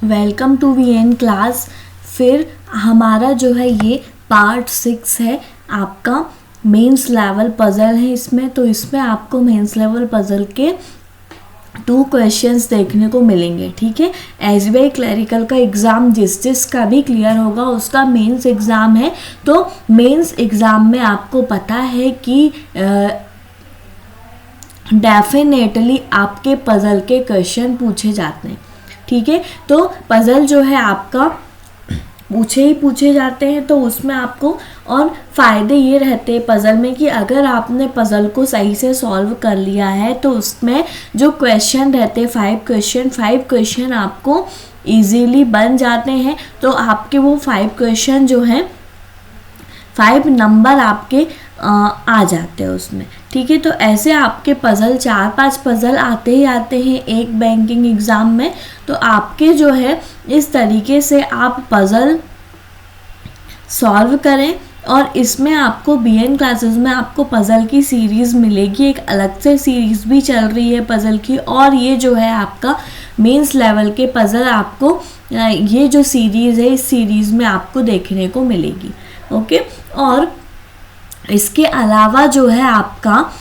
Welcome to VN class. फिर हमारा जो है ये पार्ट 6 है, आपका मेंस लेवल पज़ल है इसमें। तो इसमें आपको मेंस लेवल पज़ल के 2 क्वेश्चंस देखने को मिलेंगे, ठीक है। एसबीआई क्लरिकल का एग्ज़ाम जिसका भी क्लियर होगा उसका मेंस एग्ज़ाम है। तो मेंस एग्ज़ाम में आपको पता है कि डेफिनेटली आपके पज़ल के क्वेश्चन पूछे जाते हैं, ठीक है। तो पज़ल जो है आपका पूछे जाते हैं, तो उसमें आपको और फ़ायदे ये रहते हैं पज़ल में कि अगर आपने पज़ल को सही से सॉल्व कर लिया है तो उसमें जो क्वेश्चन रहते हैं 5 क्वेश्चन आपको इजीली बन जाते हैं। तो आपके वो 5 क्वेश्चन जो हैं 5 नंबर आपके आ जाते हैं उसमें, ठीक है। तो ऐसे आपके पज़ल 4-5 पज़ल आते ही आते हैं एक बैंकिंग एग्ज़ाम में। तो आपके जो है इस तरीके से आप पज़ल सॉल्व करें। और इसमें आपको बीएन क्लासेस में आपको पज़ल की सीरीज़ मिलेगी, एक अलग से सीरीज़ भी चल रही है पज़ल की। और ये जो है आपका मेंस लेवल के पज़ल आपको ये जो सीरीज़ है इस सीरीज़ में आपको देखने को मिलेगी, ओके। और इसके अलावा जो है आपका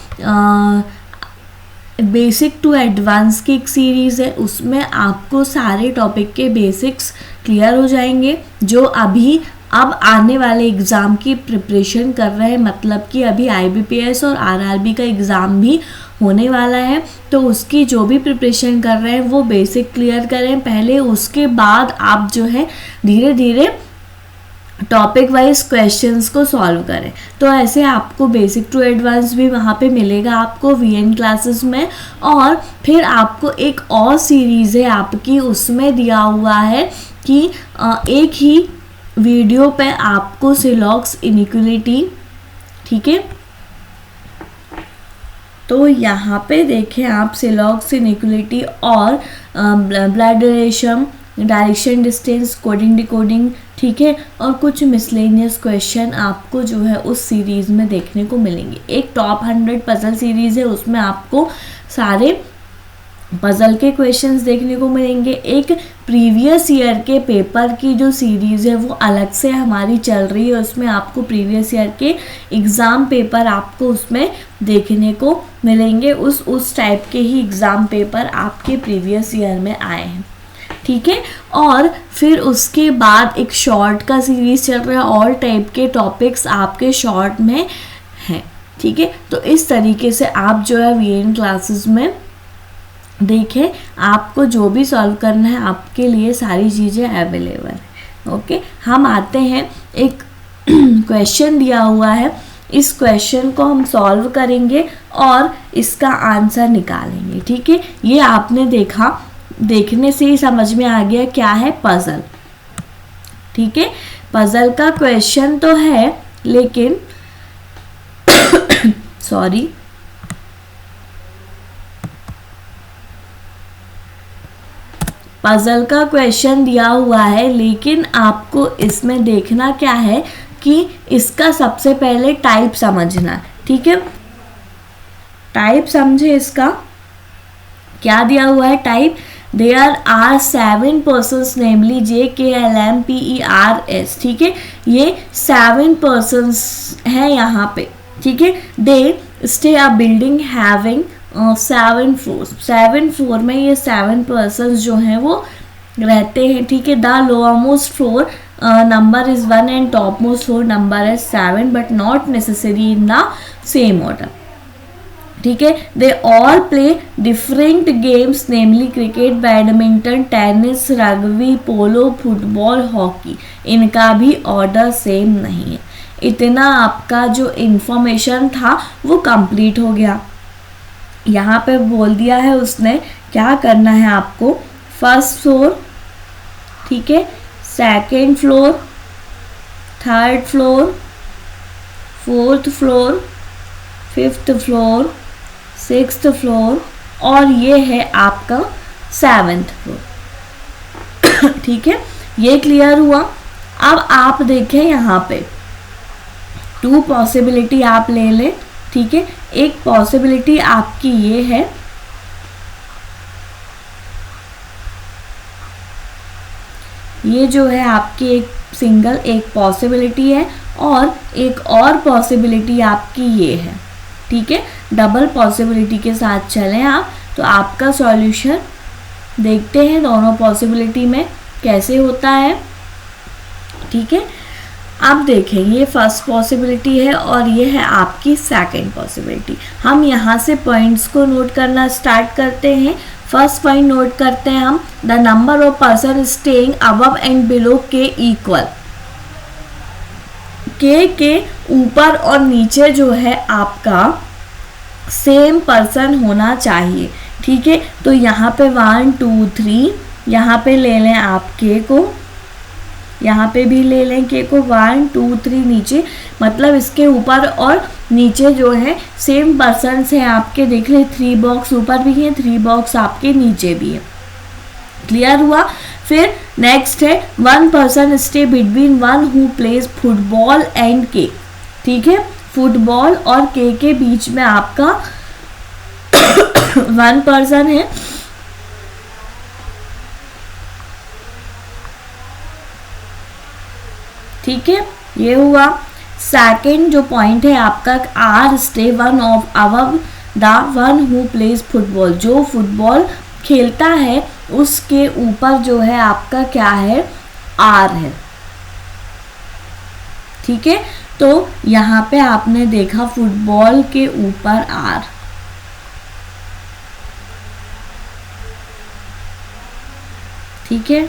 बेसिक टू एडवांस की एक सीरीज़ है, उसमें आपको सारे टॉपिक के बेसिक्स क्लियर हो जाएंगे। जो अब आने वाले एग्ज़ाम की प्रिपरेशन कर रहे हैं, मतलब कि अभी आईबीपीएस और आरआरबी का एग्ज़ाम भी होने वाला है, तो उसकी जो भी प्रिपरेशन कर रहे हैं वो बेसिक क्लियर करें पहले। उसके बाद आप जो है धीरे धीरे टॉपिक वाइज क्वेश्चंस को सॉल्व करें। तो ऐसे आपको बेसिक टू एडवांस भी वहाँ पे मिलेगा आपको वीएन क्लासेस में। और फिर आपको एक और सीरीज़ है आपकी, उसमें दिया हुआ है कि एक ही वीडियो पे आपको सिलॉक्स इनइक्वालिटी, ठीक है। तो यहाँ पे देखें आप सिलॉक्स इनइक्वालिटी और blood relation, direction distance, coding decoding, ठीक है। और कुछ मिसलेनियस क्वेश्चन आपको जो है उस सीरीज़ में देखने को मिलेंगे। एक टॉप 100 पज़ल सीरीज़ है, उसमें आपको सारे पज़ल के क्वेश्चंस देखने को मिलेंगे। एक प्रीवियस ईयर के पेपर की जो सीरीज़ है वो अलग से हमारी चल रही है, उसमें आपको प्रीवियस ईयर के एग्ज़ाम पेपर आपको उसमें देखने को मिलेंगे। उस टाइप के ही एग्ज़ाम पेपर आपके प्रीवियस ईयर में आए हैं, ठीक है। और फिर उसके बाद एक शॉर्ट का सीरीज़ चल रहा है, ऑल टाइप के टॉपिक्स आपके शॉर्ट में हैं, ठीक है। तो इस तरीके से आप जो है वीएन क्लासेस में देखें, आपको जो भी सॉल्व करना है आपके लिए सारी चीज़ें अवेलेबल है, ओके। हम आते हैं, एक क्वेश्चन दिया हुआ है, इस क्वेश्चन को हम सॉल्व करेंगे और इसका आंसर निकालेंगे, ठीक है। ये आपने देखने से ही समझ में आ गया क्या है पज़ल, ठीक है। पज़ल का क्वेश्चन तो है, लेकिन सॉरी, पज़ल का क्वेश्चन दिया हुआ है, लेकिन आपको इसमें देखना क्या है कि इसका सबसे पहले टाइप समझना, ठीक है। टाइप समझे, इसका क्या दिया हुआ है type. There are 7 persons, namely JKLMPERS, ठीक है। ये 7 persons हैं यहाँ पे, ठीक है। They stay a building having 7 floors। 7 floor में ये 7 persons जो हैं वो रहते हैं, ठीक है। The lowermost floor number is 1 and topmost floor number is 7, but not necessary in the same order, ठीक है। They all play different games, namely cricket, badminton, tennis, rugby, polo, football, hockey. इनका भी ऑर्डर सेम नहीं है। इतना आपका जो information था वो कंप्लीट हो गया। यहाँ पे बोल दिया है उसने क्या करना है आपको। फर्स्ट फ्लोर, ठीक है, second floor, third floor, fourth floor, fifth floor, 6th floor, और ये है आपका 7th फ्लोर, ठीक है। ये क्लियर हुआ। अब आप देखें यहाँ पे 2 पॉसिबिलिटी आप ले लें, ठीक है। एक पॉसिबिलिटी आपकी ये है ये जो है आपकी एक सिंगल एक पॉसिबिलिटी है, और एक और पॉसिबिलिटी आपकी ये है, ठीक है। डबल पॉसिबिलिटी के साथ चलें आप, तो आपका सॉल्यूशन देखते हैं दोनों पॉसिबिलिटी में कैसे होता है, ठीक है। अब देखें, ये फर्स्ट पॉसिबिलिटी है और ये है आपकी सेकंड पॉसिबिलिटी। हम यहाँ से पॉइंट्स को नोट करना स्टार्ट करते हैं। फर्स्ट पॉइंट नोट करते हैं हम, the number of person staying above and below के इक्वल। के ऊपर और नीचे जो है आपका सेम पर्सन होना चाहिए, ठीक है। तो यहाँ पे 1 2 3, यहाँ पे ले लें आप के को, यहाँ पे भी ले लें के को, 1 2 3 नीचे, मतलब इसके ऊपर और नीचे जो है सेम पर्सन हैं आपके। देख ले 3 बॉक्स ऊपर भी है, 3 बॉक्स आपके नीचे भी है। क्लियर हुआ। फिर नेक्स्ट है, 1 person stay between 1 who plays football and के, ठीक है। फुटबॉल और के बीच में आपका 1 पर्सन है, ठीक है। ये हुआ। सेकेंड जो पॉइंट है आपका, R stay 1 of above the 1 who plays football. जो फुटबॉल खेलता है उसके ऊपर जो है आपका क्या है, आर है, ठीक है। तो यहाँ पे आपने देखा फुटबॉल के ऊपर आर, ठीक है।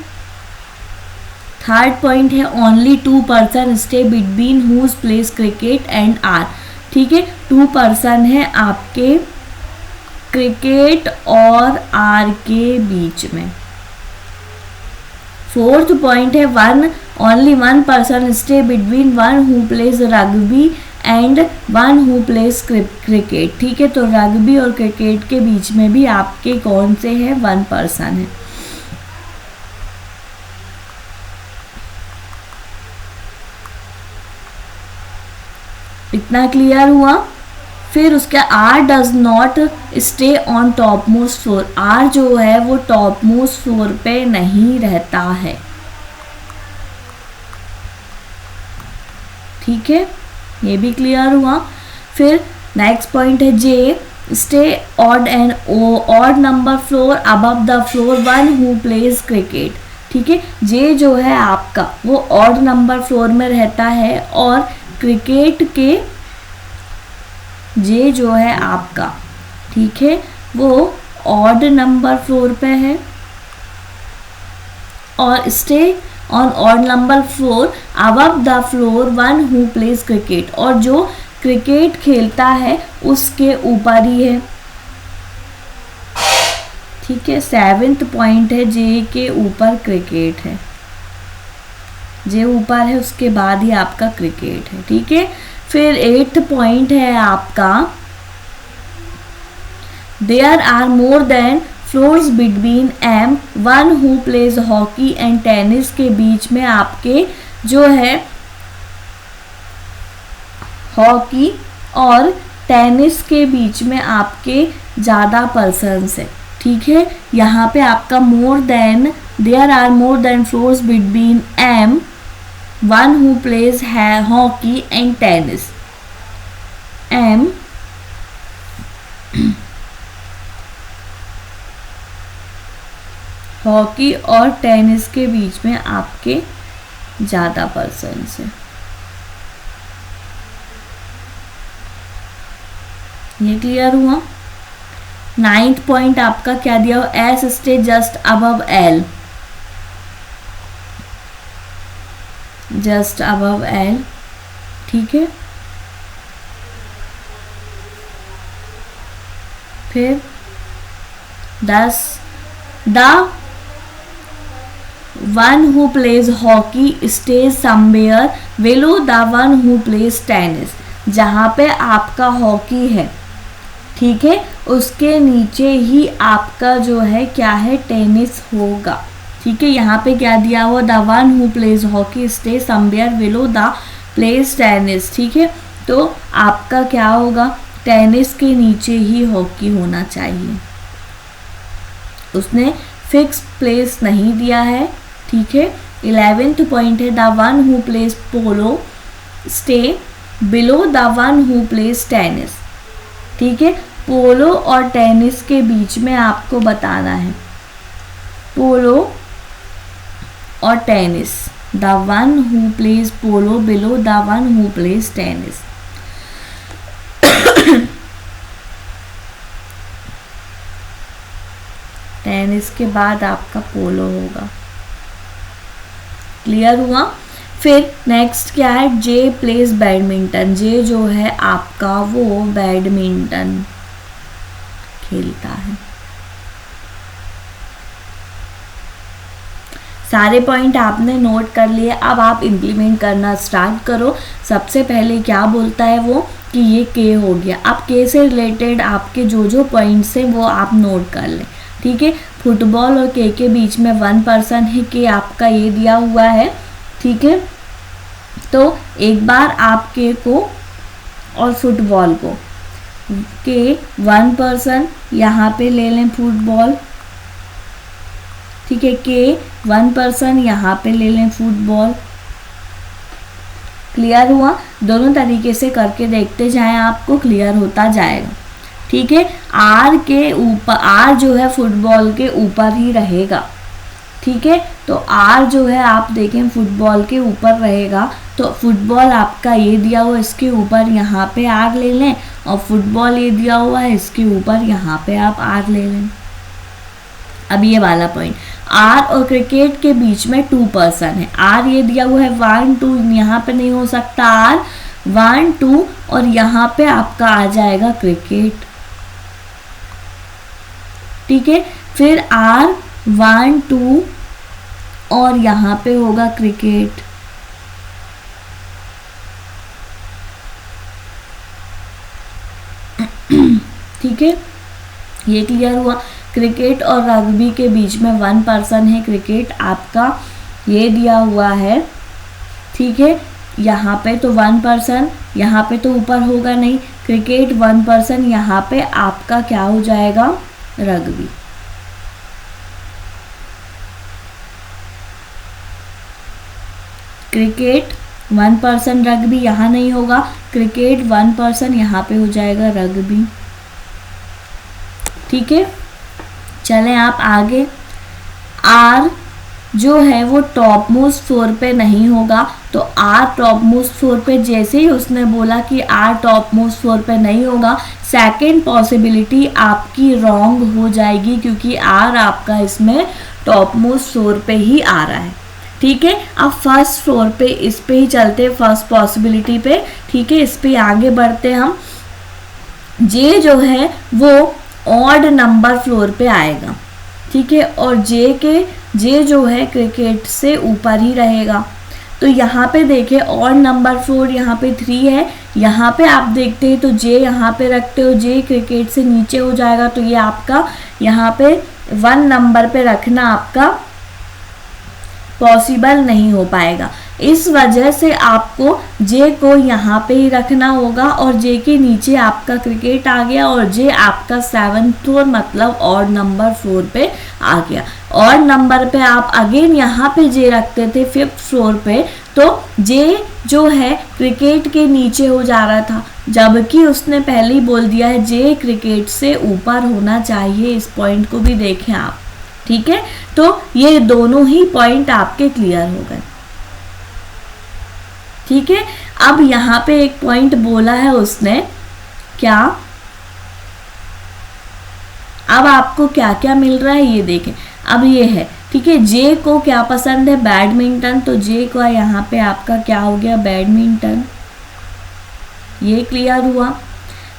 थर्ड पॉइंट है, only 2 person stay between whose plays cricket and R, ठीक है। 2 पर्सन है आपके क्रिकेट और आर के बीच में। फोर्थ पॉइंट है, only 1 person stay between 1 who pledge rugby and 1 who plays cricket, ठीक है। तो रग्बी और क्रिकेट के बीच में भी आपके कौन से हैं, 1 पर्सन है। इतना क्लियर हुआ। फिर उसके R does not stay on topmost floor. R जो है वो टॉप मोस्ट फ्लोर पे नहीं रहता है, ठीक है। ये भी क्लियर हुआ। फिर नेक्स्ट पॉइंट है, J stay odd and odd number floor above the floor 1 who plays cricket, ठीक है। जे जो है आपका वो ऑड नंबर फ्लोर में रहता है, और क्रिकेट के जे जो है आपका, ठीक है, वो ऑड नंबर फ्लोर पे है, और stay on odd number floor above the floor 1 who plays cricket. और जो क्रिकेट खेलता है उसके ऊपर ही है, ठीक है। 7th पॉइंट है, जे के ऊपर क्रिकेट है, जे ऊपर है उसके बाद ही आपका क्रिकेट है, ठीक है। फिर 8th पॉइंट है आपका, there are more than floors between M 1 who plays hockey and tennis. के बीच में आपके जो है हॉकी और टेनिस के बीच में आपके ज़्यादा पर्सन्स है, ठीक है। यहाँ पे आपका more than, there are more than floors between M 1 who plays है hockey and tennis. M hockey और टेनिस के बीच में आपके ज़्यादा पर्सन्स है। ये क्लियर हुआ। 9th पॉइंट आपका क्या दिया हो, S stay just above L, just above L, ठीक है। फिर 10, the 1 who plays hockey stage somewhere below the 1 who pledge tennis. जहाँ पे आपका हॉकी है, ठीक है, उसके नीचे ही आपका जो है क्या है, टेनिस होगा, ठीक है। यहाँ पे क्या दिया हुआ, the 1 who plays hockey stay somewhere below the plays tennis, ठीक है। तो आपका क्या होगा, टेनिस के नीचे ही हॉकी होना चाहिए। उसने फिक्स प्लेस नहीं दिया है, ठीक है, 11th पॉइंट है the one who plays polo stay below the one who pledge tennis. ठीक है, पोलो और टेनिस के बीच में आपको बताना है, पोलो और tennis, the one who plays polo below the one who pledge tennis. Tennis के बाद आपका पोलो होगा। क्लियर हुआ? फिर नेक्स्ट क्या है, जे प्लेज बैडमिंटन। जे जो है आपका वो बैडमिंटन खेलता है। सारे पॉइंट आपने नोट कर लिए, अब आप इम्प्लीमेंट करना स्टार्ट करो। सबसे पहले क्या बोलता है वो कि ये के हो गया। अब के से रिलेटेड आपके जो जो पॉइंट्स हैं वो आप नोट कर लें। ठीक है, फुटबॉल और के बीच में 1% है, के आपका ये दिया हुआ है। ठीक है, तो एक बार आप के को और फुटबॉल को के 1% यहाँ पे ले लें फुटबॉल। ठीक है, के 1% यहाँ पे ले लें फुटबॉल। क्लियर हुआ? दोनों तरीके से करके देखते जाएं, आपको क्लियर होता जाएगा। ठीक है, आर के ऊपर, आर जो है फुटबॉल के ऊपर ही रहेगा। ठीक है, तो आर जो है आप देखें फुटबॉल के ऊपर रहेगा, तो फुटबॉल आपका ये दिया हुआ इसके ऊपर यहाँ पे आर ले लें, और फुटबॉल ये दिया हुआ है इसके ऊपर यहाँ पे आप आर ले लें। अब ये वाला पॉइंट, आर और क्रिकेट के बीच में 2% है। आर ये दिया हुआ है 1 2, यहाँ पे नहीं हो सकता आर 1 2, और यहाँ पे आपका आ जाएगा क्रिकेट। ठीक है, फिर आर 1 2 और यहाँ पे होगा क्रिकेट। ठीक है, ये क्लियर हुआ? क्रिकेट और रग्बी के बीच में 1% है। क्रिकेट आपका ये दिया हुआ है। ठीक है, यहाँ पे तो 1%, यहाँ पे तो ऊपर होगा नहीं, क्रिकेट 1%, यहाँ पे आपका क्या हो जाएगा, रग्बी। क्रिकेट 1%, रग्बी यहाँ नहीं होगा, क्रिकेट 1%, यहाँ पे हो जाएगा रग्बी। ठीक है, चलें आप आगे। आर जो है वो टॉप मोस्ट फ्लोर पे नहीं होगा, तो आर टॉप मोस्ट फ्लोर पे, जैसे ही उसने बोला कि आर टॉप मोस्ट फ्लोर पे नहीं होगा, सेकंड पॉसिबिलिटी आपकी रॉन्ग हो जाएगी, क्योंकि आर आपका इसमें टॉप मोस्ट फ्लोर पे ही आ रहा है। ठीक है, अब फर्स्ट फ्लोर पे इस पे ही चलते, फर्स्ट पॉसिबिलिटी पे। ठीक है, इस पे आगे बढ़ते हम। जे जो है वो ऑड नंबर फ्लोर पे आएगा। ठीक है, और जे जो है क्रिकेट से ऊपर ही रहेगा। तो यहाँ पे देखें ऑड नंबर फ्लोर, यहाँ पे 3 है, यहाँ पे आप देखते हैं तो जे यहाँ पे रखते हो, जे क्रिकेट से नीचे हो जाएगा, तो ये आपका यहाँ पे 1 नंबर पे रखना आपका पॉसिबल नहीं हो पाएगा। इस वजह से आपको जे को यहाँ पे ही रखना होगा, और जे के नीचे आपका क्रिकेट आ गया, और जे आपका 7th फ्लोर मतलब ऑड नंबर फ्लोर पे आ गया। ऑड नंबर पे आप अगेन यहाँ पे जे रखते थे 5th फ्लोर पे, तो जे जो है क्रिकेट के नीचे हो जा रहा था, जबकि उसने पहले ही बोल दिया है जे क्रिकेट से ऊपर होना चाहिए। इस पॉइंट को भी देखें आप। ठीक है, तो ये दोनों ही पॉइंट आपके क्लियर हो गए। ठीक है, अब यहाँ पे एक पॉइंट बोला है उसने, क्या, अब आपको क्या क्या मिल रहा है ये देखें। अब ये है, ठीक है, जे को क्या पसंद है, बैडमिंटन, तो जे को यहाँ पे आपका क्या हो गया, बैडमिंटन। ये क्लियर हुआ?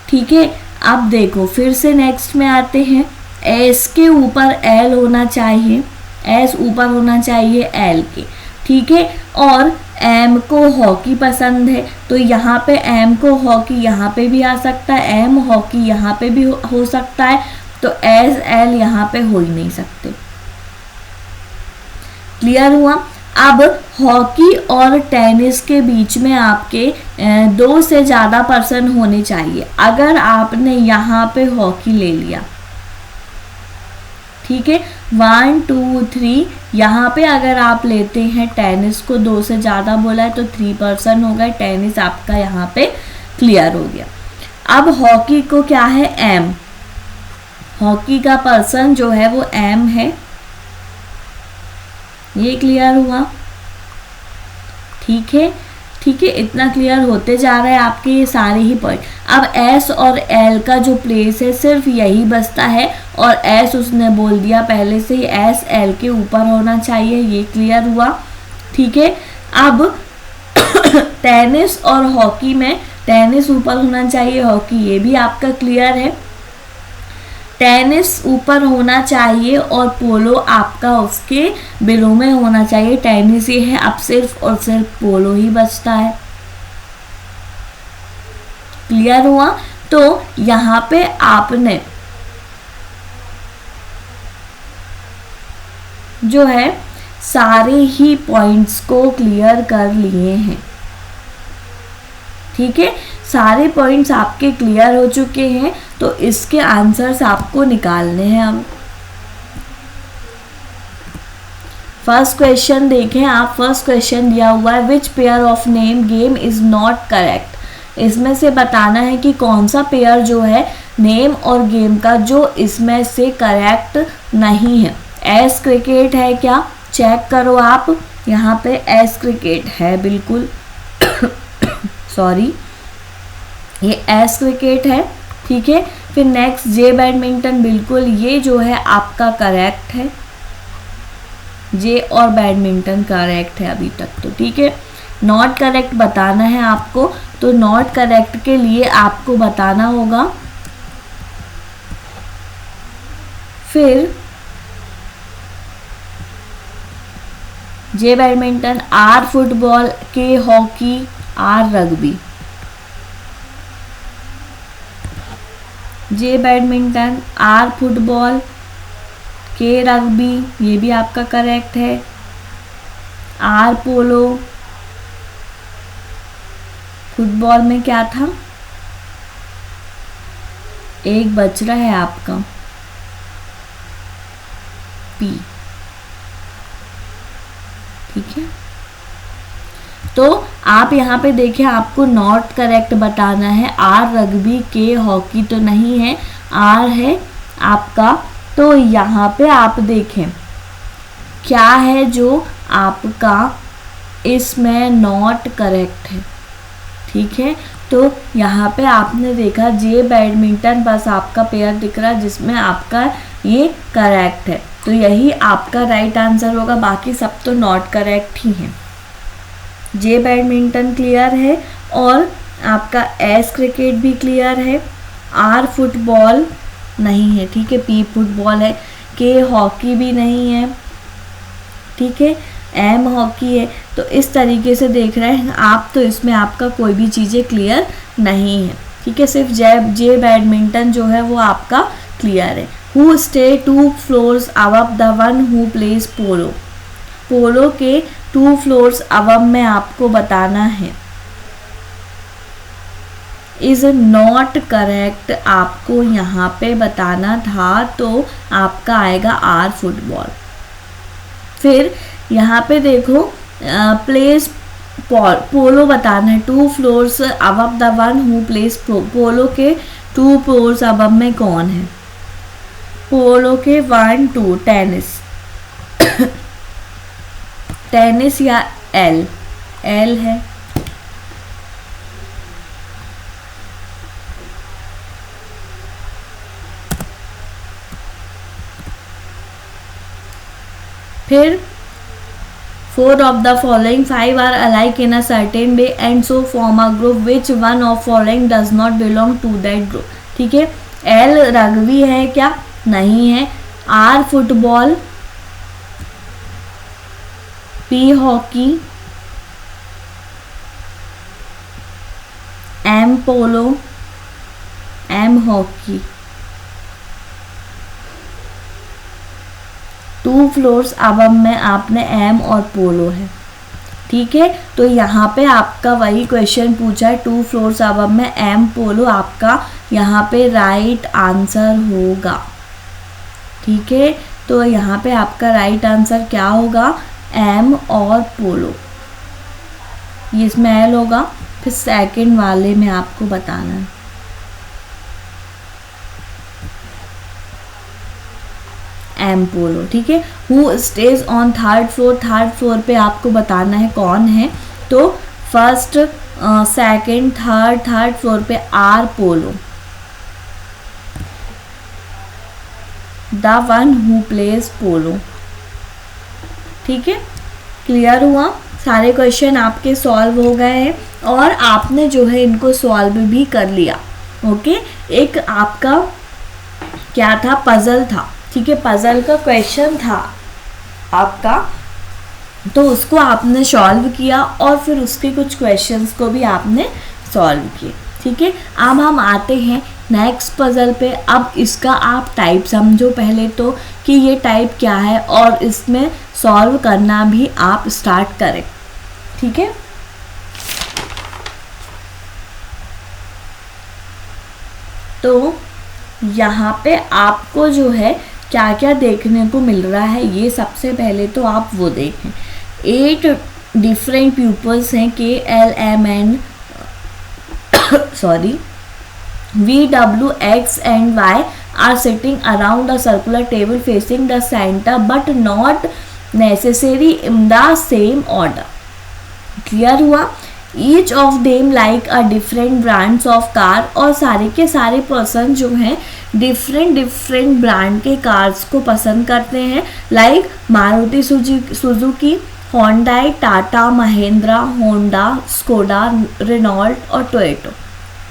ठीक है, अब देखो फिर से नेक्स्ट में आते हैं। एस के ऊपर एल होना चाहिए, एस ऊपर होना चाहिए एल के। ठीक है, और एम को हॉकी पसंद है, तो यहाँ पे एम को हॉकी यहाँ पे भी आ सकता है, एम हॉकी यहाँ पे भी हो सकता है, तो एस एल यहाँ पे हो ही नहीं सकते। क्लियर हुआ? अब हॉकी और टेनिस के बीच में आपके 2 से ज़्यादा पर्सन होने चाहिए। अगर आपने यहाँ पे हॉकी ले लिया, ठीक है। 1 2 3 यहाँ पे अगर आप लेते हैं टेनिस को 2 से ज़्यादा बोला है तो 3 पर्सन होगा, टेनिस आपका यहाँ पे क्लियर हो गया। अब हॉकी को क्या है, एम, हॉकी का पर्सन जो है वो एम है, ये क्लियर हुआ। ठीक है, ठीक है, इतना क्लियर होते जा रहा है आपके ये सारे ही पॉइंट। अब एस और एल का जो प्लेस है सिर्फ यही बचता है, और एस उसने बोल दिया पहले से ही, एस एल के ऊपर होना चाहिए, ये क्लियर हुआ। ठीक है, अब टेनिस और हॉकी में टेनिस ऊपर होना चाहिए, हॉकी ये भी आपका क्लियर है। टेनिस ऊपर होना चाहिए और पोलो आपका उसके बिलो में होना चाहिए, टेनिस ये है, अब सिर्फ और सिर्फ पोलो ही बचता है। क्लियर हुआ। तो यहाँ पे आपने जो है सारे ही पॉइंट्स को क्लियर कर लिए हैं। ठीक है, सारे पॉइंट्स आपके क्लियर हो चुके हैं, तो इसके आंसर्स आपको निकालने हैं। हम फर्स्ट क्वेश्चन देखें आप। फर्स्ट क्वेश्चन दिया हुआ है which pair of name game is not correct. इसमें से बताना है कि कौन सा पेयर जो है नेम और गेम का जो इसमें से करेक्ट नहीं है। एस क्रिकेट है क्या, चेक करो आप, यहाँ पे एस क्रिकेट है बिल्कुल सॉरी, ये एस क्रिकेट है। ठीक है, फिर नेक्स्ट जे बैडमिंटन, बिल्कुल ये जो है आपका करेक्ट है, जे और बैडमिंटन करेक्ट है अभी तक तो। ठीक है, नॉट करेक्ट बताना है आपको, तो नॉट करेक्ट के लिए आपको बताना होगा फिर J badminton, R football, K hockey, R rugby. J badminton, R football, K rugby, ये भी आपका करेक्ट है। आर पोलो, फुटबॉल में क्या था, एक बच रहा है आपका पी। ठीक है, तो आप यहाँ पे देखें, आपको नॉट करेक्ट बताना है। आर रग्बी, के हॉकी तो नहीं है, आर है आपका। तो यहाँ पे आप देखें क्या है जो आपका इसमें नॉट करेक्ट है। ठीक है, तो यहाँ पे आपने देखा जे बैडमिंटन बस आपका पेयर दिख रहा है जिसमें आपका ये करेक्ट है, तो यही आपका राइट आंसर होगा, बाकी सब तो नॉट करेक्ट ही है। जे बैडमिंटन क्लियर है और आपका एस क्रिकेट भी क्लियर है, आर फुटबॉल नहीं है, ठीक है, पी फुटबॉल है, के हॉकी भी नहीं है, ठीक है, एम हॉकी है। तो इस तरीके से देख रहे हैं आप, तो इसमें आपका कोई भी चीज़ें क्लियर नहीं है। ठीक है, सिर्फ जे बैडमिंटन जो है वो आपका क्लियर है। Who stay 2 floors above the one who plays polo, polo के 2 फ्लोर्स अबव में आपको बताना है। इज नॉट करेक्ट आपको यहाँ पे बताना था, तो आपका आएगा आर फुटबॉल। फिर यहाँ पे देखो प्लेस पोलो बताना है, 2 floors above the one who plays polo के 2 फ्लोर्स अबव में कौन है, पोलो के 1 2 टेनिस टेनिस या एल, एल है। फिर 4 of the following 5 are alike in a certain way and so form a group, which one of following does not belong to that group। ठीक है, एल रग्बी है क्या, नहीं है, R football, P hockey, M polo, M hockey, 2 floors above में आपने M और पोलो है। ठीक है, तो यहाँ पे आपका वही क्वेश्चन पूछा है, 2 फ्लोर्स अबव में एम पोलो आपका यहाँ पे राइट आंसर होगा। ठीक है, तो यहाँ पे आपका राइट आंसर क्या होगा, एम और पोलो, ये इसमें एल होगा। फिर सेकंड वाले में आपको बताना है, एम पोलो, ठीक है। Who stays on third floor, third floor पे आपको बताना है कौन है, तो फर्स्ट सेकंड थर्ड फ्लोर पे are polo, the one who plays polo, ठीक है। क्लियर हुआ, सारे क्वेश्चन आपके सॉल्व हो गए हैं और आपने जो है इनको सॉल्व भी कर लिया। ओके, एक आपका क्या था, पजल था, ठीक है, पजल का क्वेश्चन था आपका, तो उसको आपने सॉल्व किया और फिर उसके कुछ क्वेश्चंस को भी आपने सॉल्व किए, ठीक है। अब हम आते हैं नेक्स्ट पजल पे। अब इसका आप टाइप समझो पहले तो कि ये टाइप क्या है और इसमें सॉल्व करना भी आप स्टार्ट करें, ठीक है। तो यहाँ पे आपको जो है क्या क्या देखने को मिल रहा है, ये सबसे पहले तो आप वो देखें। 8 डिफरेंट प्यूपल्स हैं, KLMN sorry VW, X and Y are sitting around a circular table facing the center but not necessary in the same order. Clear हुआ। Each of them like a different brands of car, और सारे के सारे person जो हैं different brand के cars को पसंद करते हैं, like Maruti Suzuki, Hyundai, Tata, Mahindra, Honda, Skoda, Renault और टोयोटा,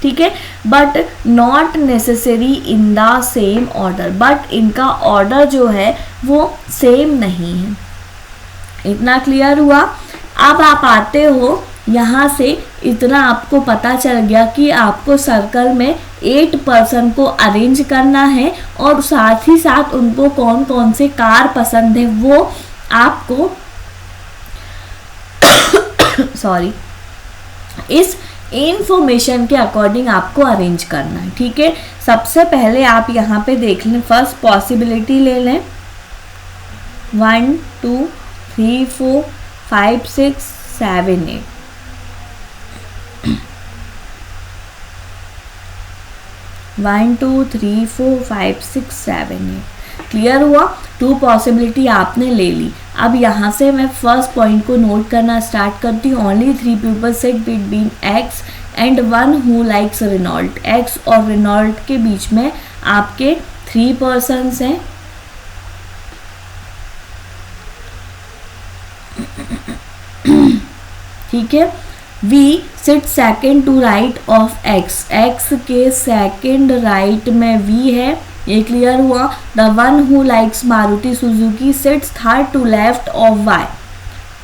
ठीक है। But not necessary in the same order, but इनका ऑर्डर जो है वो सेम नहीं है। इतना क्लियर हुआ। अब आप आते हो यहाँ से, इतना आपको पता चल गया कि आपको सर्कल में 8 पर्सन को अरेंज करना है और साथ ही साथ उनको कौन कौन से कार पसंद है वो आपको सॉरी इस इंफॉर्मेशन के अकॉर्डिंग आपको अरेंज करना है, ठीक है। सबसे पहले आप यहाँ पे देख लें, फर्स्ट पॉसिबिलिटी ले लें, 1 2 3 4 5 6 7 8, 1 2 3 4 5 6 7 8। क्लियर हुआ। 2 पॉसिबिलिटी आपने ले ली। अब यहाँ से मैं फर्स्ट पॉइंट को नोट करना स्टार्ट करती हूँ। Only 3 people sit between X and 1 who likes Renault. X और रेनॉल्ट के बीच में आपके 3 पर्सन्स हैं। ठीक है। V sit second to right of X, X के सेकेंड राइट में V है, ये क्लियर हुआ। The one who likes Maruti Suzuki sits third to left of Y,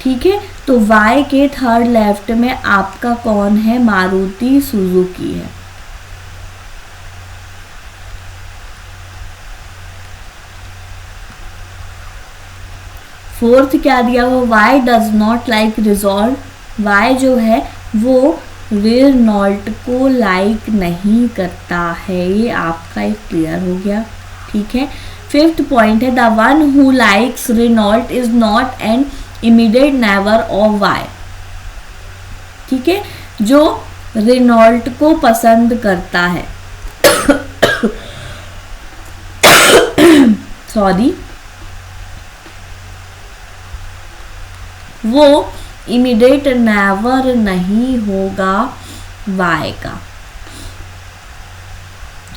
ठीक है। तो Y के थर्ड लेफ्ट में आपका कौन है, मारुति सुजुकी है। फोर्थ क्या दिया हुआ, Y does not like result. Y जो है वो रेनॉल्ट को लाइक नहीं करता है, ये आपका एक क्लियर हो गया, ठीक है। फिफ्थ पॉइंट है, the one who likes Renault is not an immediate neighbour of Y, ठीक है। जो रेनॉल्ट को पसंद करता है सॉरी वो इमीडिएट नेवर नहीं होगा Y का,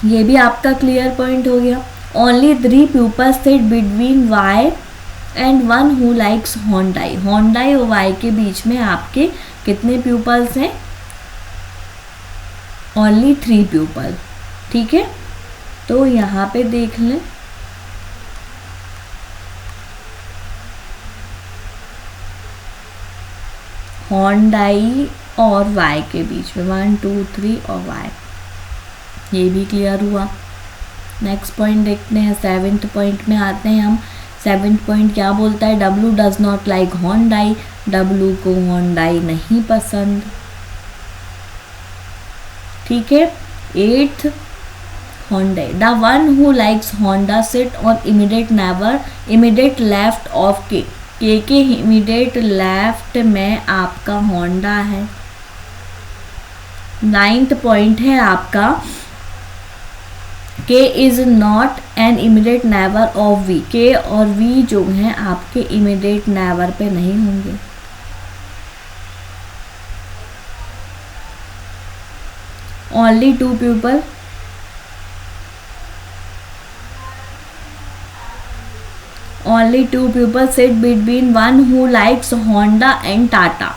ये भी आपका क्लियर पॉइंट हो गया। Only 3 peoples sit between Y and 1 who likes Hyundai. Hyundai और Y के बीच में आपके कितने पीपल्स हैं, ओनली 3 पीपल, ठीक है। तो यहाँ पे देख लें, होंडाई और Y के बीच में 1 2 3 और Y, ये भी क्लियर हुआ। नेक्स्ट पॉइंट देखते हैं, 7th पॉइंट में आते हैं हम। 7th पॉइंट क्या बोलता है, W does not like Hyundai. W को होंडाई नहीं पसंद, ठीक है। 8th Hyundai. The one who likes Honda sit on immediate left of K. K के immediate left में आपका Honda है. 9th point है आपका K is not an immediate neighbor of V. K और V जो हैं आपके immediate neighbor पे नहीं होंगे. Only two people. Only two people sit between one who likes Honda and Tata.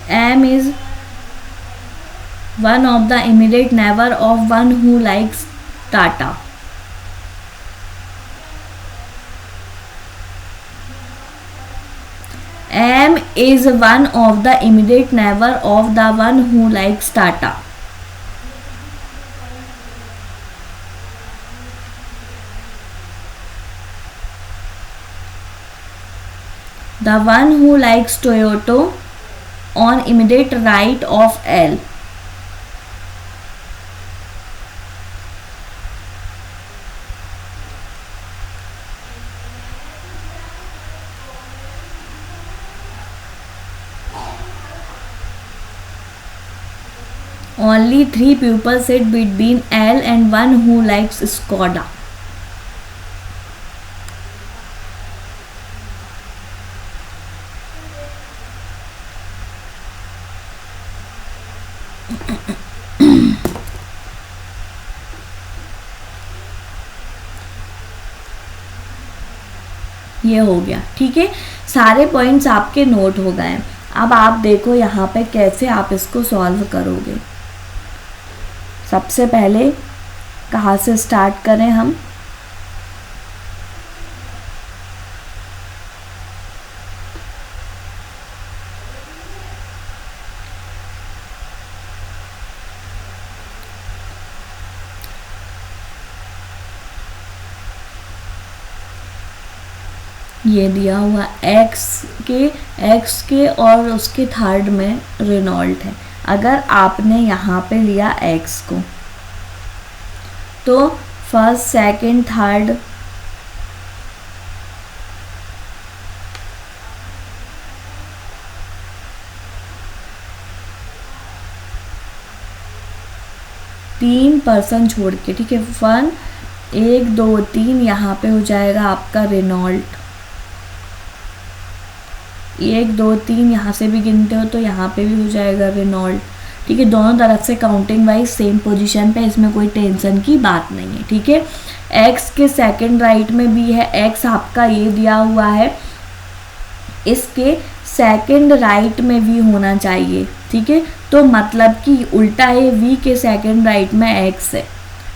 M is one of the immediate neighbor of one who likes Tata. M is one of the immediate neighbor of the one who likes Tata. The one who likes Toyota on immediate right of L. Only three people sit between L and one who likes Skoda. ये हो गया. ठीक है, सारे points आपके note हो गए. अब आप देखो यहाँ पे कैसे आप इसको सॉल्व करोगे. सबसे पहले कहाँ से स्टार्ट करें हम. ये दिया हुआ x के और उसके थर्ड में रेनॉल्ट है. अगर आपने यहाँ पे लिया x को तो फर्स्ट सेकंड थर्ड तीन पर्सन छोड़ के, ठीक है, 1 1 2 3 यहाँ पे हो जाएगा आपका रेनॉल्ट. 1 2 3 यहाँ से भी गिनते हो तो यहाँ पे भी हो जाएगा रेनॉल्ट. ठीक है, दोनों तरफ से काउंटिंग वाइज सेम पोजीशन पे, इसमें कोई टेंशन की बात नहीं है. ठीक है, x के सेकंड राइट में भी है. x आपका ये दिया हुआ है, इसके सेकंड राइट में भी होना चाहिए. ठीक है, तो मतलब कि उल्टा है, v के सेकंड राइट में x है.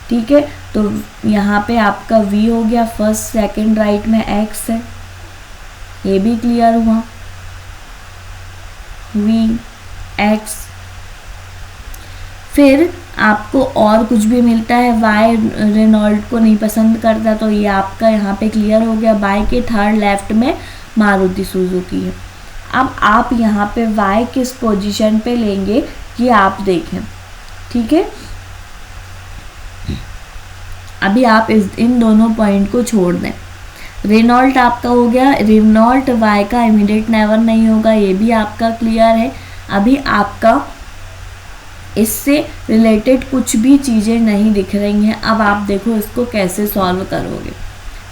ठीक है, तो यहाँ पे आपका v हो गया, फर्स्ट सेकंड राइट में x है. ये भी क्लियर हुआ. v x. फिर आपको और कुछ भी मिलता है, y रेनॉल्ट को नहीं पसंद करता, तो ये आपका यहाँ पे क्लियर हो गया. y के थर्ड लेफ्ट में मारुति सुजुकी है. अब आप यहाँ पे y किस पोजीशन पे लेंगे ये आप देखें. ठीक है, अभी आप इन दोनों पॉइंट को छोड़ दें. रेनॉल्ट आपका हो गया. रेनॉल्ट y का इमीडिएट नेवर नहीं होगा, ये भी आपका क्लियर है. अभी आपका इससे रिलेटेड कुछ भी चीज़ें नहीं दिख रही हैं. अब आप देखो इसको कैसे सॉल्व करोगे.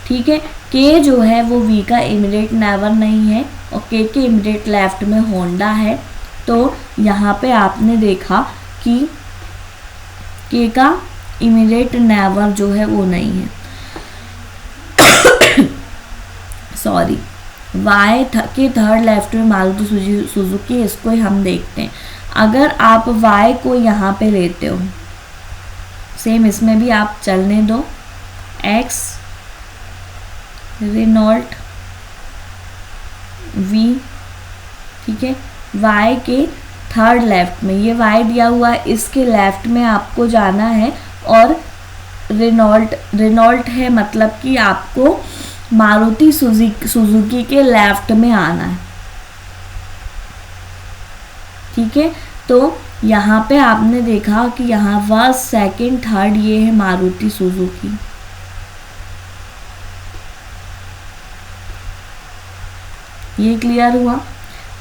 ठीक है, k जो है वो v का इमीडिएट नेवर नहीं है और k के इमीडिएट लेफ्ट में होंडा है. तो यहाँ पे आपने देखा कि k का इमीडिएट नेवर जो है वो नहीं है. सॉरी, y के थर्ड लेफ्ट में मारुति सुजुकी, इसको ही हम देखते हैं. अगर आप y को यहाँ पे लेते हो, सेम इसमें भी आप चलने दो. x रेनॉल्ट v, ठीक है, y के थर्ड लेफ्ट में, ये वाई दिया हुआ है, इसके लेफ्ट में आपको जाना है और रेनॉल्ट है मतलब कि आपको मारुति सुजुकी के लेफ्ट में आना है। ठीक है, तो यहाँ पे आपने देखा कि यहाँ फर्स्ट सेकंड थर्ड ये है मारुति सुजुकी। ये क्लियर हुआ।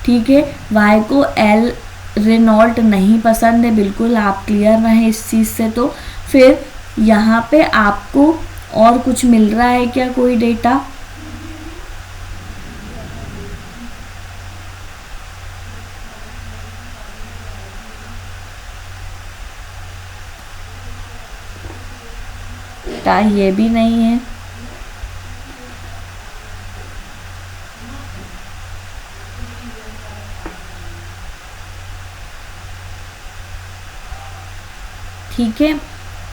ठीक है, वाई को एल रेनॉल्ट नहीं पसंद है, बिल्कुल आप क्लियर रहें इस चीज़ से। तो फिर यहाँ पे आपको और कुछ मिल रहा है क्या, कोई डेटा? ये भी नहीं है। ठीक है,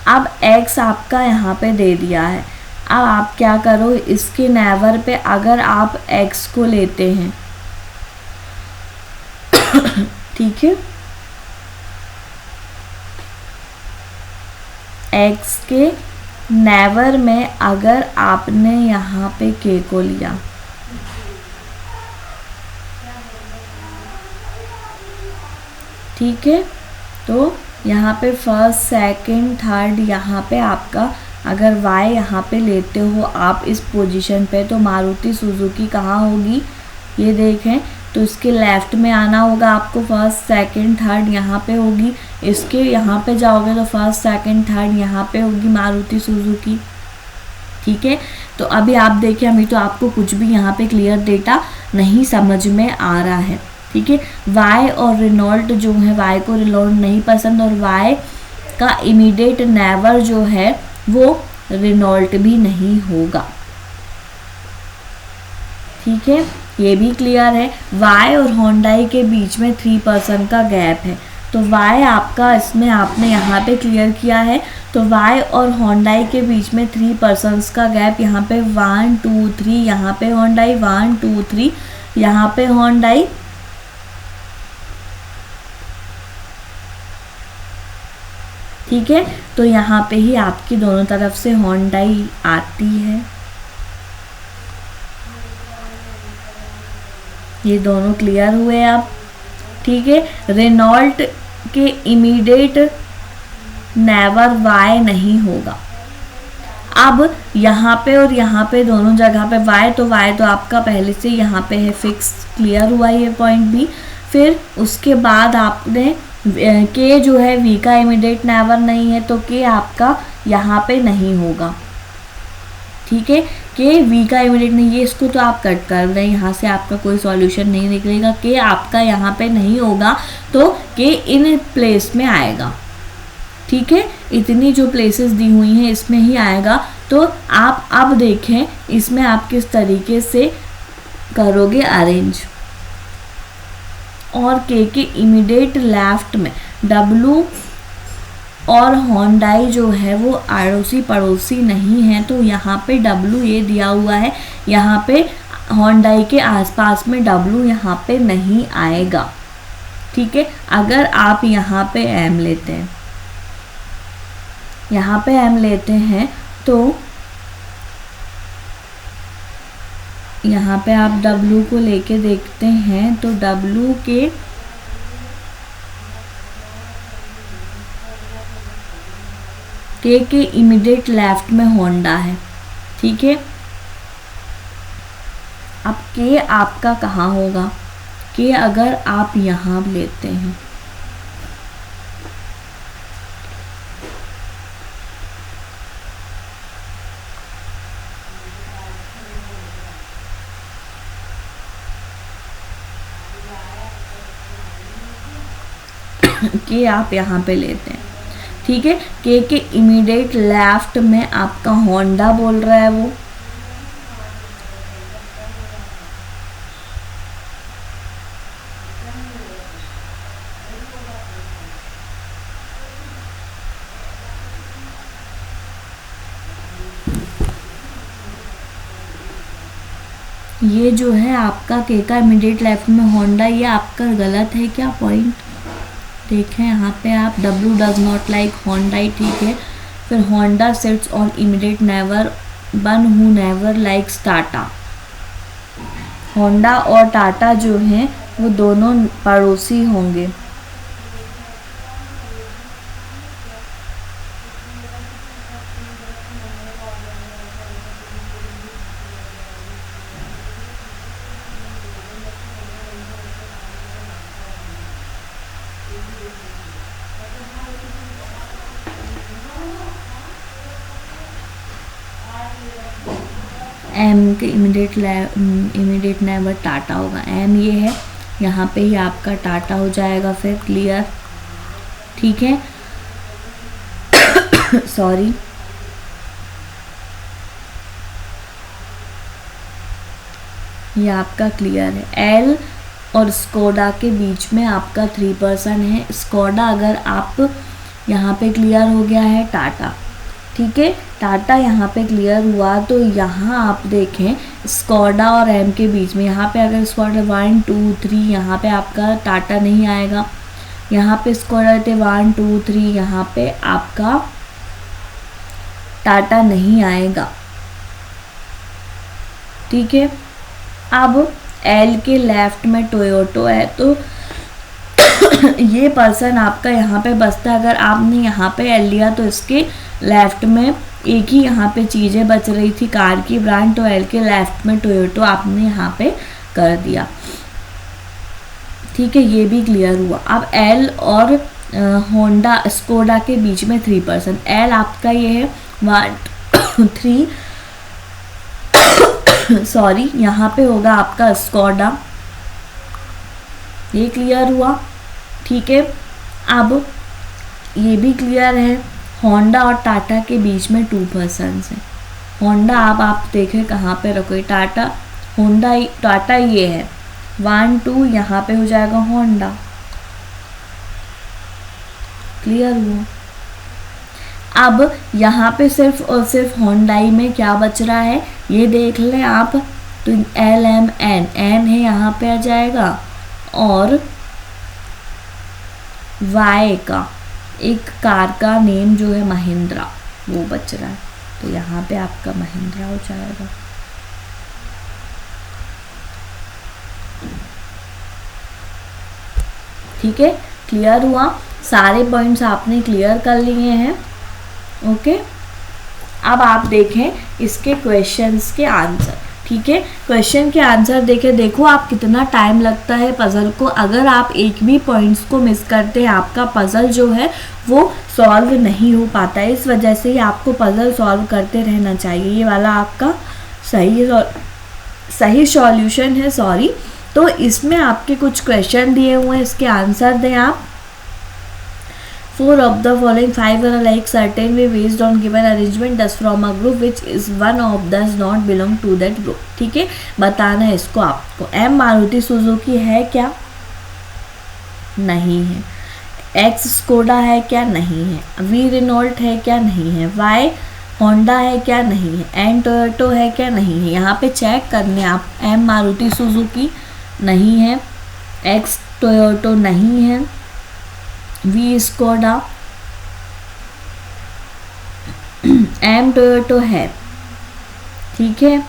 अब x आपका यहाँ पे दे दिया है। अब आप क्या करो, इसके नेवर पे अगर आप x को लेते हैं, ठीक है, x के नेवर में अगर आपने यहाँ पे k को लिया, ठीक है, तो यहाँ पे फर्स्ट सेकंड थर्ड यहाँ पे आपका अगर y यहाँ पे लेते हो आप इस पोजीशन पे, तो मारुति सुजुकी कहाँ होगी ये देखें, तो इसके लेफ्ट में आना होगा आपको, फर्स्ट सेकंड थर्ड यहाँ पे होगी, इसके यहाँ पे जाओगे तो फर्स्ट सेकंड थर्ड यहाँ पे होगी मारुति सुजुकी। ठीक है, तो अभी आप देखिए, अभी तो आपको कुछ भी यहाँ पे क्लियर डेटा नहीं समझ में आ रहा है। ठीक है, वाई और रेनॉल्ट जो है, वाई को रेनॉल्ट नहीं पसंद और वाई का इमीडिएट नेवर जो है वो रेनॉल्ट भी नहीं होगा। ठीक है, ये भी क्लियर है। वाई और होंडाई के बीच में 3% का गैप है, तो वाई आपका इसमें आपने यहाँ पे क्लियर किया है, तो वाई और होंडाई के बीच में 3% का गैप, यहाँ पे 1 2 3, यहाँ पे होंडाई 1 2 3, यहाँ पे होंडाई। ठीक है, तो यहाँ पे ही आपकी दोनों तरफ से होंडाई आती है। ये दोनों क्लियर हुए अब। ठीक है, रेनॉल्ट के इमीडिएट नेवर वाई नहीं होगा। अब यहाँ पे और यहाँ पे दोनों जगह पे वाई, तो वाई तो आपका पहले से यहाँ पे है फिक्स, क्लियर हुआ ये पॉइंट भी। फिर उसके बाद आपने के जो है वी का इमीडिएट नेवर नहीं है, तो के आपका यहाँ पे नहीं होगा। ठीक है, के वी का इमीडिएट नहीं है, इसको तो आप कट कर दें, यहाँ से आपका कोई सॉल्यूशन नहीं निकलेगा। के आपका यहाँ पे नहीं होगा तो के इन प्लेस में आएगा। ठीक है, इतनी जो प्लेसेस दी हुई हैं इसमें ही आएगा। तो आप अब देखें इसमें आप किस तरीके से करोगे अरेंज। और के इमीडिएट लेफ्ट में डब्लू और होंडाई जो है वो अड़ोसी पड़ोसी नहीं है, तो यहाँ पे डब्लू ये दिया हुआ है, यहाँ पे होंडाई के आसपास में डब्लू यहाँ पे नहीं आएगा। ठीक है, अगर आप यहाँ पे एम लेते हैं, यहाँ पे एम लेते हैं, तो यहाँ पे आप W को लेके देखते हैं, तो W के इमीडिएट लेफ्ट में होंडा है। ठीक है, अब के आपका कहाँ होगा, के अगर आप यहाँ लेते हैं, के आप यहाँ पे लेते हैं। ठीक है, के इमीडिएट लेफ्ट में आपका होंडा बोल रहा है वो, ये जो है आपका के का इमीडिएट लेफ्ट में होंडा, ये आपका गलत है क्या पॉइंट? देखें यहाँ पे आप, W does not like Honda, ठीक है। फिर Honda sits on immediate never won who never likes Tata. Honda और टाटा जो हैं वो दोनों पड़ोसी होंगे। एम के इमीडिएट नेबर टाटा होगा, एम ये है, यहाँ पे ही आपका टाटा हो जाएगा। फिर क्लियर, ठीक है। सॉरी, ये आपका क्लियर है। एल और स्कोडा के बीच में आपका 3% है। स्कोडा अगर आप यहाँ पे क्लियर हो गया है टाटा, ठीक है, टाटा यहाँ पे क्लियर हुआ, तो यहाँ आप देखें स्कोडा और एम के बीच में, यहाँ पे अगर स्कोडा 1 2 3, यहाँ पे आपका टाटा नहीं आएगा। यहाँ पे स्कोडा थे 1 2 3, यहाँ पे आपका टाटा नहीं आएगा, ठीक है। अब एल के लेफ्ट में टोयोटो है, तो ये पर्सन आपका यहाँ पे बचता है। अगर आपने यहाँ पे एल लिया तो इसके लेफ्ट में एक ही यहाँ पे चीज़ें बच रही थी, कार की ब्रांड, तो एल के लेफ्ट में टोयोटो आपने यहाँ पे कर दिया, ठीक है। ये भी क्लियर हुआ। अब एल और होंडा स्कोडा के बीच में 3%, एल आपका ये है 1 3 सॉरी, यहाँ पे होगा आपका स्कोडा, ये क्लियर हुआ, ठीक है। अब ये भी क्लियर है, होंडा और टाटा के बीच में 2% है। होंडा आप देखें कहाँ पे रखोगे, टाटा होंडा, टाटा ये है 1 2, यहाँ पे हो जाएगा होंडा, क्लियर हुआ। अब यहाँ पे सिर्फ और सिर्फ होंडाई में क्या बच रहा है ये देख लें आप, तो एल एम एन, एन है यहाँ पे आ जाएगा, और वाई का एक कार का नेम जो है महिंद्रा, वो बच रहा है, तो यहाँ पे आपका महिंद्रा हो जाएगा। ठीक है, क्लियर हुआ, सारे पॉइंट्स आपने क्लियर कर लिए हैं। ओके, अब आप देखें इसके क्वेश्चंस के आंसर। ठीक है, क्वेश्चन के आंसर देखें, देखो आप कितना टाइम लगता है पजल को, अगर आप एक भी पॉइंट्स को मिस करते हैं आपका पजल जो है वो सॉल्व नहीं हो पाता है। इस वजह से ही आपको पजल सॉल्व करते रहना चाहिए। ये वाला आपका सही सॉल्यूशन है, सॉरी। तो इसमें आपके कुछ क्वेश्चन दिए हुए हैं, इसके आंसर दें आप। 4 of the following 5 are like certain way based on given arrangement thus from a group which is one of does not belong to that group। ठीक है, बताना है इसको आपको। M मारुति सुजुकी है क्या? नहीं है। X स्कोडा है क्या? नहीं है। V रेनॉल्ट है क्या? नहीं है। Y होंडा है क्या? नहीं है। N टोयोटो है क्या? नहीं है। यहाँ पे चेक करने आप, M मारुति सुजुकी नहीं है, X टोयोटो नहीं है, V स्कोडा, M टोयोटो है। ठीक है,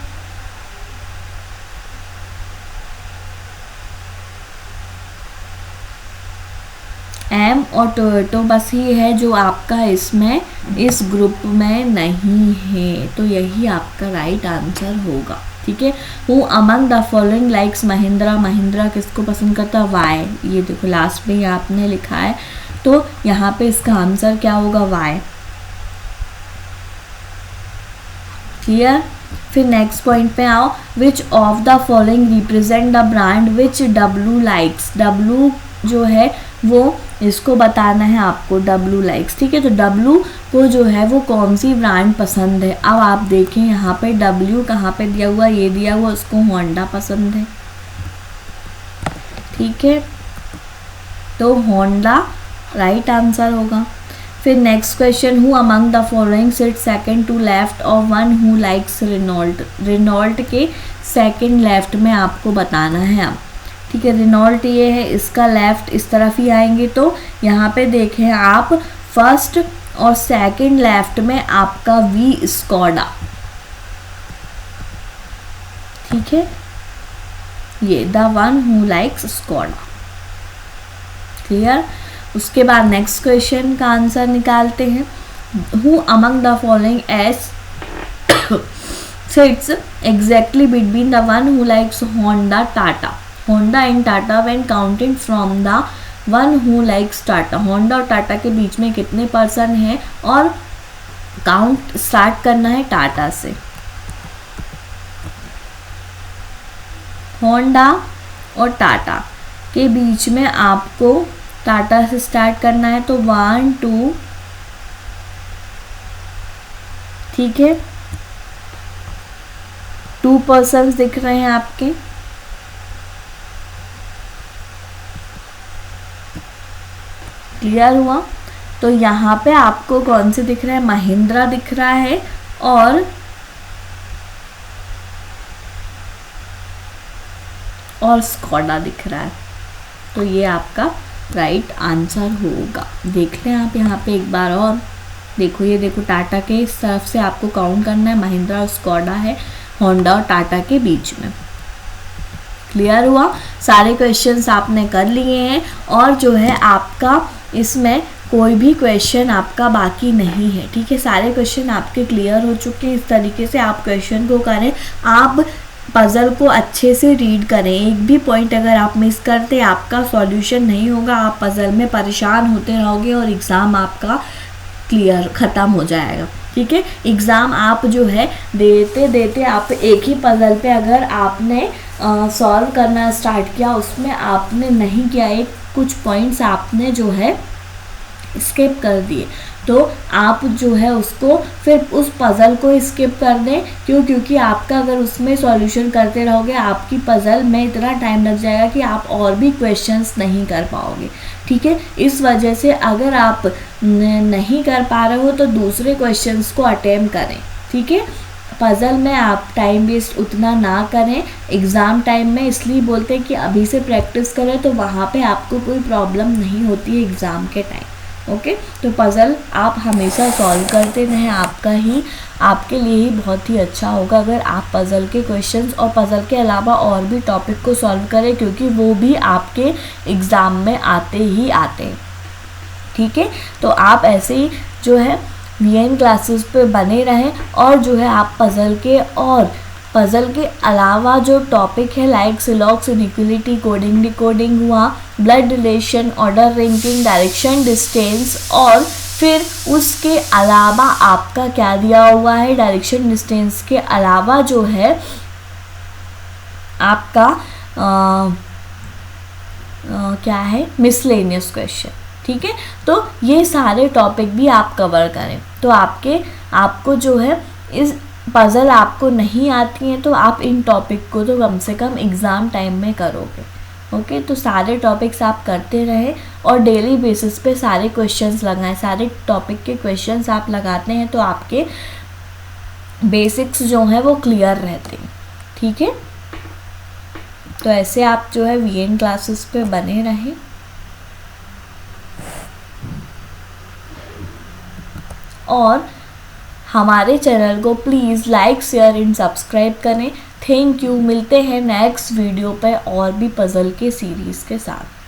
M और टोयोटो बस ही है जो आपका इसमें इस ग्रुप में नहीं है, तो यही आपका राइट आंसर होगा। ठीक है, who among the following likes Mahindra, Mahindra किसको पसंद करता है? वाई। ये देखो लास्ट में ही आपने लिखा है, तो यहाँ पे इसका आंसर क्या होगा? वाई। क्लियर। फिर नेक्स्ट पॉइंट पे आओ, which of the following represent the brand which W likes. W जो है वो इसको बताना है आपको, डब्लू लाइक्स। ठीक है, तो डब्लू को जो है वो कौन सी ब्रांड पसंद है। अब आप देखें यहाँ पे डब्लू कहाँ पे दिया हुआ, ये दिया हुआ, उसको होंडा पसंद है। ठीक है, तो होंडा राइट आंसर होगा। फिर next question, who among the following sit second to left और one who likes Renault. Renault के सेकंड लेफ्ट में आपको बताना है अब। ठीक है, रेनॉल्ट ये है, इसका लेफ्ट इस तरफ ही आएंगे। तो यहाँ पे देखें आप फर्स्ट और सेकंड लेफ्ट में आपका वी स्कोडा, ठीक है, ये the one who likes Skoda. Clear. उसके बाद नेक्स्ट क्वेश्चन का आंसर निकालते हैं। Who among the following S sits exactly between the one who likes Honda and Tata when counting from the one who likes Tata। Honda और टाटा के बीच में कितने पर्सन हैं और काउंट स्टार्ट करना है टाटा से। होंडा और टाटा के बीच में आपको टाटा से स्टार्ट करना है। तो 1 2, ठीक है, 2 पर्सन्स दिख रहे हैं आपके। क्लियर हुआ। तो यहाँ पे आपको कौन से दिख रहे हैं, महिंद्रा दिख रहा है और स्कोडा दिख रहा है। तो ये आपका राइट आंसर होगा। देख लें आप यहाँ पे एक बार और, देखो ये देखो टाटा के इस तरफ से आपको काउंट करना है, महिंद्रा और स्कोडा है होंडा और टाटा के बीच में। क्लियर हुआ। सारे क्वेश्चंस आपने कर लिए हैं और जो है आपका इसमें कोई भी क्वेश्चन आपका बाकी नहीं है, ठीक है, सारे क्वेश्चन आपके क्लियर हो चुके हैं। इस तरीके से आप क्वेश्चन को करें, आप पज़ल को अच्छे से रीड करें। एक भी पॉइंट अगर आप मिस करते आपका सॉल्यूशन नहीं होगा, आप पज़ल में परेशान होते रहोगे और एग्ज़ाम आपका क्लियर ख़त्म हो जाएगा, ठीक है। एग्ज़ाम आप जो है देते आप एक ही पज़ल पे अगर आपने सॉल्व करना स्टार्ट किया, उसमें आपने नहीं किया, एक कुछ पॉइंट्स आपने जो है स्किप कर दिए, तो आप जो है उसको फिर उस पज़ल को स्किप कर दें। क्योंकि आपका अगर उसमें सॉल्यूशन करते रहोगे आपकी पज़ल में इतना टाइम लग जाएगा कि आप और भी क्वेश्चंस नहीं कर पाओगे, ठीक है। इस वजह से अगर आप नहीं कर पा रहे हो तो दूसरे क्वेश्चंस को अटेम्प्ट करें, ठीक है। पज़ल में आप टाइम वेस्ट उतना ना करें एग्ज़ाम टाइम में, इसलिए बोलते हैं कि अभी से प्रैक्टिस करें तो वहाँ पे आपको कोई प्रॉब्लम नहीं होती है एग्ज़ाम के टाइम। ओके, तो पज़ल आप हमेशा सॉल्व करते रहें, आपके लिए ही बहुत ही अच्छा होगा अगर आप पज़ल के क्वेश्चंस और पज़ल के अलावा और भी टॉपिक को सॉल्व करें, क्योंकि वो भी आपके एग्ज़ाम में आते हैं, ठीक है। तो आप ऐसे ही जो है VN क्लासेस पे बने रहें और जो है आप पज़ल के अलावा जो टॉपिक है लाइक सिलॉक्स, इनइक्वालिटी, कोडिंग डिकोडिंग हुआ, blood relation, order ranking, direction distance, और फिर उसके अलावा आपका क्या दिया हुआ है, डायरेक्शन डिस्टेंस के अलावा जो है आपका क्या है, मिसलेनियस क्वेश्चन, ठीक है। तो ये सारे टॉपिक भी आप कवर करें, तो आपको जो है इस पज़ल आपको नहीं आती हैं तो आप इन टॉपिक को तो कम से कम एग्ज़ाम टाइम में करोगे। ओके, तो सारे टॉपिक्स आप करते रहें और डेली बेसिस पे सारे क्वेश्चंस लगाएं। सारे टॉपिक के क्वेश्चंस आप लगाते हैं तो आपके बेसिक्स जो हैं वो क्लियर रहते हैं, ठीक है। तो ऐसे आप जो है VN क्लासेस पे बने रहें और हमारे चैनल को please like, share and subscribe करें। Thank you. मिलते हैं नेक्स्ट वीडियो पे और भी पज़ल के सीरीज़ के साथ।